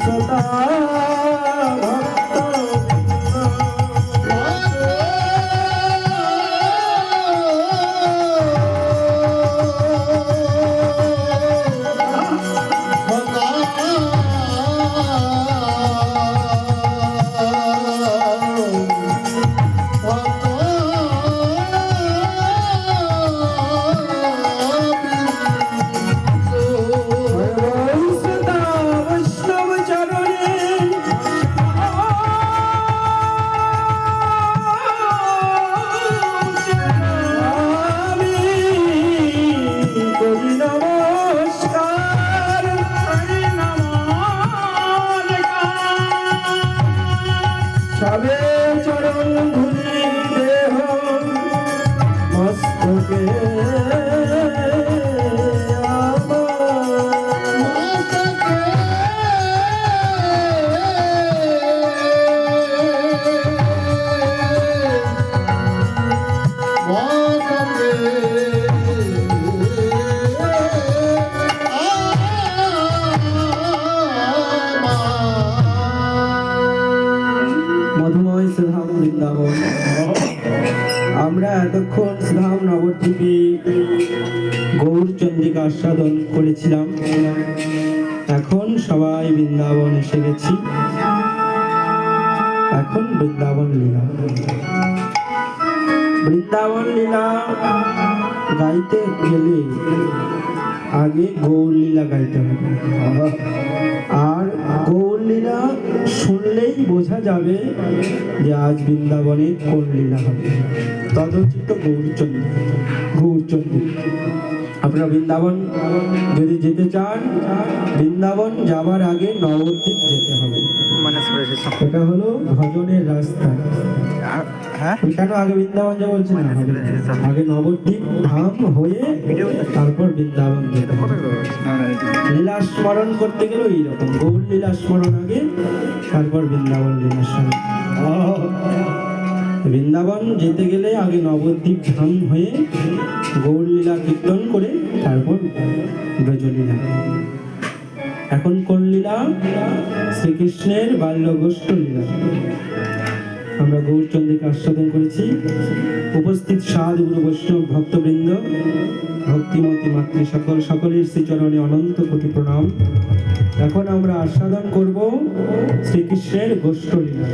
সদা সবে চরণ ধুলি দেহ মস্তকে মধুময় শ্রীধাম বৃন্দাবন। আমরা এতক্ষণ শ্রীধাম নবদ্বীপে গৌরচন্দ্রিকা আস্বাদন করেছিলাম। এখন সবাই বৃন্দাবন এসে গেছি। এখন বৃন্দাবন লীলা। বৃন্দাবন লীলা গাইতে গেলে আগে গৌর লীলা গাইতে হবে। আর গৌর লীলা শুনলেই বোঝা যাবে যে আজ বৃন্দাবনে কোন লীলা হবে। তদোচিত গৌরচন্দ্র। আপনারা বৃন্দাবন যদি যেতে চান, বৃন্দাবন যাবার আগে নবদ্বীপ যেতে হবে। এটা হলো ভজনের রাস্তা। কেন আগে বৃন্দাবন যা বলছেন, আগে নবদ্বীপ ধাম হয়ে তারপর বৃন্দাবন যেতে হবে। লীলা স্মরণ করতে গেলে এইরকম, গৌর লীলা স্মরণ আগে, তারপর বৃন্দাবন লীলা স্মরণ। বৃন্দাবন যেতে গেলে আগে নবদ্বীপ ধাম হয়ে গৌর লীলা কীর্তন করে তারপর ব্রজলীলা। এখন কোন লীলা? শ্রীকৃষ্ণের বাল্যগোষ্ঠ লীলা। আমরা গৌরচন্দ্রিকা আস্বাদন করেছি। উপস্থিত সাধু গুরু বৈষ্ণব ভক্তবৃন্দ, ভক্তিমতী মাতৃ সকলের শ্রীচরণে অনন্ত কোটি প্রণাম। এখন আমরা আস্বাদন করব শ্রীকৃষ্ণের গোষ্ঠ লীলা।